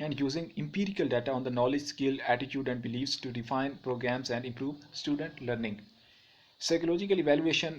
and using empirical data on the knowledge, skill, attitude, and beliefs to define programs and improve student learning. Psychological evaluation,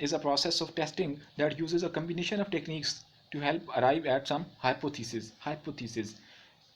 is a process of testing that uses a combination of techniques to help arrive at some hypothesis.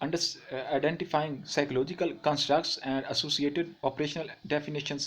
identifying psychological constructs and associated operational definitions.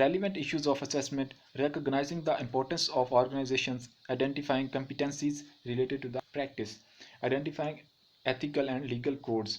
relevant issues of assessment, recognizing the importance of organizations, identifying competencies related to the practice, identifying ethical and legal codes.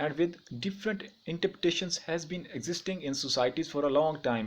and with different interpretations has been existing in societies for a long time.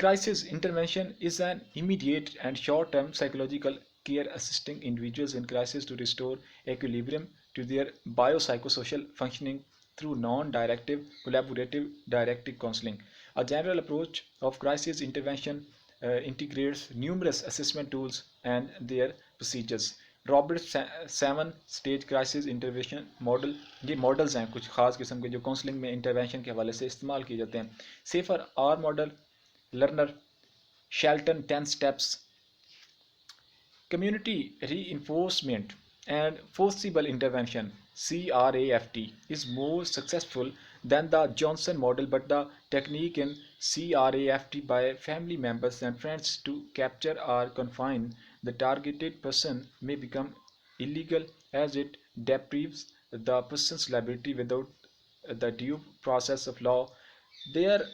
Crisis intervention is an immediate and short-term psychological care assisting individuals in crisis to restore equilibrium to their biopsychosocial functioning through non-directive, collaborative, directive counseling. A general approach of crisis intervention integrates numerous assessment tools and their procedures. Robert 7 stage crisis intervention model, یہ models ہیں کچھ خاص قسم کے جو counselling میں intervention کے حوالے سے استعمال کیے جاتے ہیں. SAFER R model, Lerner, Shelton 10 steps. Community reinforcement and forcible intervention (CRAFT) is more successful than the Johnson model, but the technique in CRAFT by family members and friends to capture or confine the targeted person may become illegal as it deprives the person's liberty without the due process of law. There are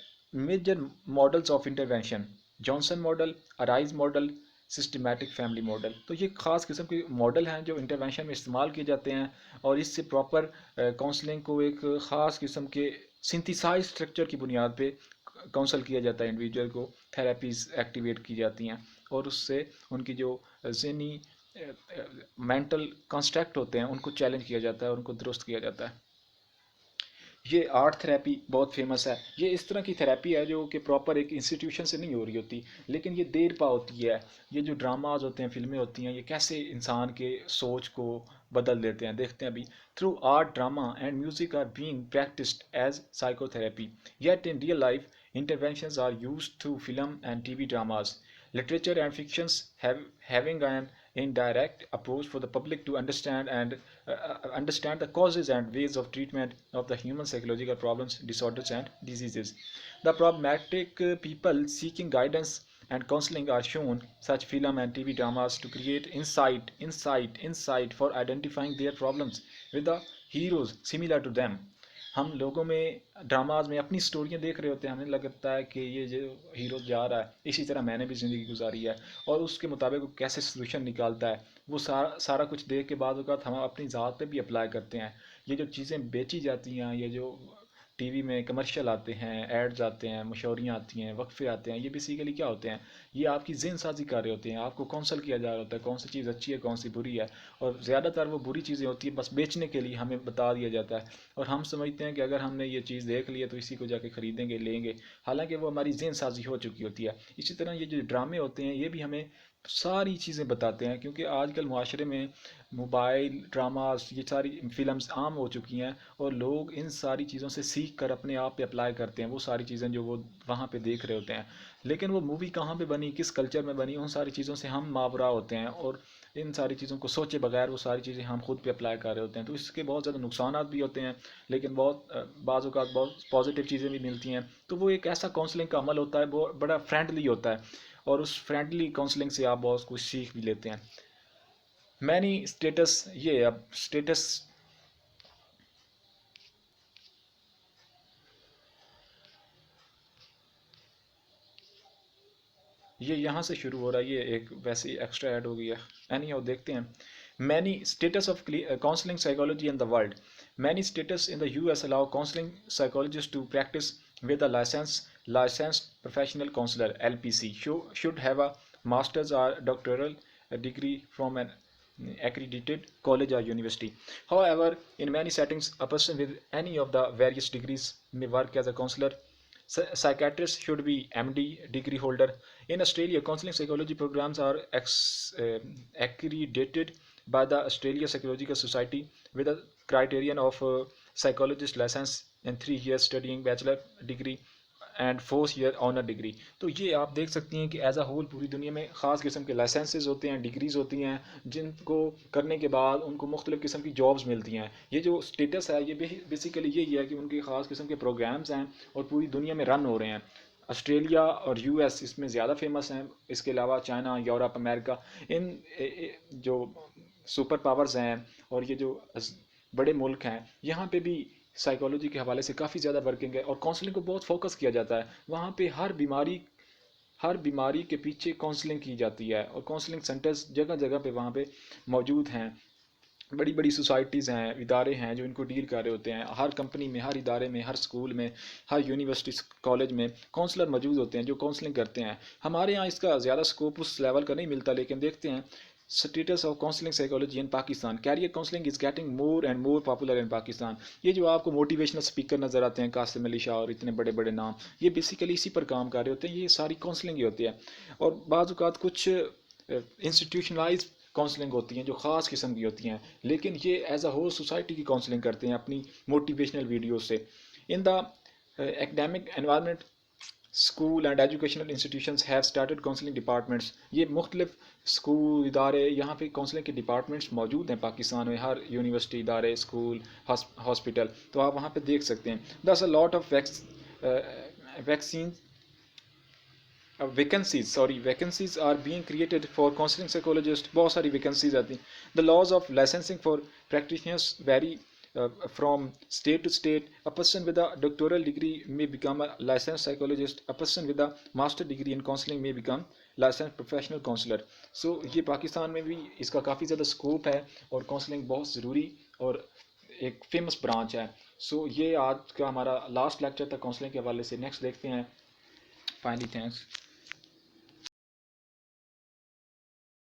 major models of intervention: Johnson model, arise model, systematic family model. تو یہ خاص قسم کے model ہیں جو intervention میں استعمال کیے جاتے ہیں، اور اس سے پراپر کاؤنسلنگ کو ایک خاص قسم کے سنتھیسائز اسٹرکچر کی بنیاد پہ کاؤنسل کیا جاتا ہے. انڈیویجول کو تھراپیز ایکٹیویٹ کی جاتی ہیں، اور اس سے ان کی جو ذہنی مینٹل کنسٹرکٹ ہوتے ہیں ان کو چیلنج کیا جاتا ہے اور ان کو درست کیا جاتا ہے. یہ آرٹ تھراپی بہت فیمس ہے. یہ اس طرح کی تھراپی ہے جو کہ پراپر ایک انسٹیٹیوشن سے نہیں ہو رہی ہوتی، لیکن یہ دیر پا ہوتی ہے. یہ جو ڈراماز ہوتے ہیں، فلمیں ہوتی ہیں، یہ کیسے انسان کے سوچ کو بدل دیتے ہیں. دیکھتے ہیں ابھی through art, drama and music are being practised as psychotherapy, yet in real life interventions are used through film and TV dramas, literature and fictions, having an indirect approach for the public to understand the causes and ways of treatment of the human psychological problems, disorders and diseases. The problematic people seeking guidance and counseling are shown such film and TV dramas to create insight for identifying their problems with the heroes similar to them. ہم لوگوں میں dramas میں اپنی سٹوریاں دیکھ رہے ہوتے ہیں، ہمیں لگتا ہے کہ یہ جو ہیرو جا رہا ہے اسی طرح میں نے بھی زندگی گزاری ہے، اور اس کے مطابق وہ کیسے سلوشن نکالتا ہے، وہ سارا کچھ دیکھ کے بعد اوقات ہم اپنی ذات پہ بھی اپلائی کرتے ہیں. یہ جو چیزیں بیچی جاتی ہیں، یہ جو ٹی وی میں کمرشل آتے ہیں، ایڈز آتے ہیں، مشوریاں آتی ہیں، وقفے آتے ہیں، یہ بیسیکلی کیا ہوتے ہیں؟ یہ آپ کی ذہن سازی کر رہے ہوتے ہیں، آپ کو کونسل کیا جا رہا ہوتا ہے کون سی چیز اچھی ہے کون سی بری ہے. اور زیادہ تر وہ بری چیزیں ہوتی ہیں، بس بیچنے کے لیے ہمیں بتا دیا جاتا ہے، اور ہم سمجھتے ہیں کہ اگر ہم نے یہ چیز دیکھ لی ہے تو اسی کو جا کے خریدیں گے، لیں گے، حالانکہ وہ ہماری ذہن سازی ہو چکی ہوتی ہے. اسی طرح یہ جو ڈرامے ہوتے ہیں یہ بھی ہمیں ساری چیزیں بتاتے ہیں، کیونکہ آج کل معاشرے میں موبائل ڈراماز، یہ ساری فلمز عام ہو چکی ہیں، اور لوگ ان ساری چیزوں سے سیکھ کر اپنے آپ پہ اپلائی کرتے ہیں وہ ساری چیزیں جو وہ وہاں پہ دیکھ رہے ہوتے ہیں. لیکن وہ مووی کہاں پہ بنی، کس کلچر میں بنی، ان ساری چیزوں سے ہم ماورا ہوتے ہیں، اور ان ساری چیزوں کو سوچے بغیر وہ ساری چیزیں ہم خود پہ اپلائی کر رہے ہوتے ہیں. تو اس کے بہت زیادہ نقصانات بھی ہوتے ہیں، لیکن بعض اوقات بہت پازیٹیو چیزیں بھی ملتی ہیں. تو وہ ایک ایسا کاؤنسلنگ کا عمل ہوتا ہے، وہ بڑا فرینڈلی ہوتا ہے، اور اس فرینڈلی کاؤنسلنگ سے آپ بہت کچھ سیکھ بھی لیتے ہیں. مینی اسٹیٹس، یہ اب اسٹیٹس یہ یہاں سے شروع ہو رہا ہے، یہ ایک ویسے ہی ایکسٹرا ایڈ ہو گئی ہے. اینی ہاؤ دیکھتے ہیں. Many states of counselling psychology in the world. Many states in the US allow counseling psychologists to practice with a licensed professional counselor (LPC) should have a master's or doctoral degree from an accredited college or university. However, in many settings, a person with any of the various degrees may work as a counselor. Psychiatrists should be MD degree holder. In Australia, counseling psychology programs are accredited by the Australia Psychological Society with a criterion of psychologist license in 3 years studying bachelor degree and 4 year honour degree. تو یہ آپ دیکھ سکتی ہیں کہ as a whole پوری دنیا میں خاص قسم کے لائسنسز ہوتے ہیں، ڈگریز ہوتی ہیں، جن کو کرنے کے بعد ان کو مختلف قسم کی جابز ملتی ہیں. یہ جو اسٹیٹس ہے یہ بیسیکلی یہی ہے کہ ان کے خاص قسم کے پروگرامز ہیں اور پوری دنیا میں رن ہو رہے ہیں. آسٹریلیا اور US اس میں زیادہ فیمس ہیں، اس کے علاوہ چائنا، یورپ، امریکہ، ان جو سپر پاورز ہیں اور یہ جو بڑے ملک ہیں یہاں پہ بھی سائیکالوجی کے حوالے سے کافی زیادہ ورکنگ ہے، اور کاؤنسلنگ کو بہت فوکس کیا جاتا ہے. وہاں پہ ہر بیماری کے پیچھے کاؤنسلنگ کی جاتی ہے، اور کاؤنسلنگ سینٹرز جگہ جگہ پہ وہاں پہ موجود ہیں. بڑی بڑی سوسائٹیز ہیں، ادارے ہیں جو ان کو ڈیل کر رہے ہوتے ہیں. ہر کمپنی میں، ہر ادارے میں، ہر اسکول میں، ہر یونیورسٹی کالج میں کاؤنسلر موجود ہوتے ہیں جو کاؤنسلنگ کرتے ہیں. ہمارے یہاں اس کا زیادہ اسکوپ اس لیول کا نہیں ملتا، لیکن دیکھتے ہیں status of counselling psychology in Pakistan. Career counselling is getting more and more popular in Pakistan. یہ جو آپ کو موٹیویشنل اسپیکر نظر آتے ہیں، قاسم علی شاہ اور اتنے بڑے بڑے نام، یہ بیسیکلی اسی پر کام کر رہے ہوتے ہیں. یہ ساری کاؤنسلنگ ہی ہوتی ہے. اور بعض اوقات کچھ انسٹیٹیوشنلائز کاؤنسلنگ ہوتی ہیں جو خاص قسم کی ہوتی ہیں، لیکن یہ ایز اے ہول سوسائٹی کی کاؤنسلنگ کرتے ہیں اپنی موٹیویشنل ویڈیوز سے. In the academic environment school and educational institutions have started counselling departments. یہ مختلف اسکول ادارے یہاں پہ کاؤنسلنگ کے ڈپارٹمنٹس موجود ہیں پاکستان میں، ہر یونیورسٹی ادارے اسکول ہاسپٹل، تو آپ وہاں پہ دیکھ سکتے ہیں. This a lot of vacancies are being created for counselling psychologist. بہت ساری ویکنسیز آتی ہیں. The laws of licensing for practitioners vary from state to state. A person with a doctoral degree may become a licensed psychologist. A person with a master degree in counseling may become licensed professional counselor. So یہ پاکستان میں بھی اس کا کافی زیادہ scope ہے اور counselling بہت ضروری اور ایک فیمس برانچ ہے. سو یہ آج کا ہمارا لاسٹ لیکچر تھا کاؤنسلنگ کے حوالے سے. نیکسٹ دیکھتے ہیں. Finally thanks.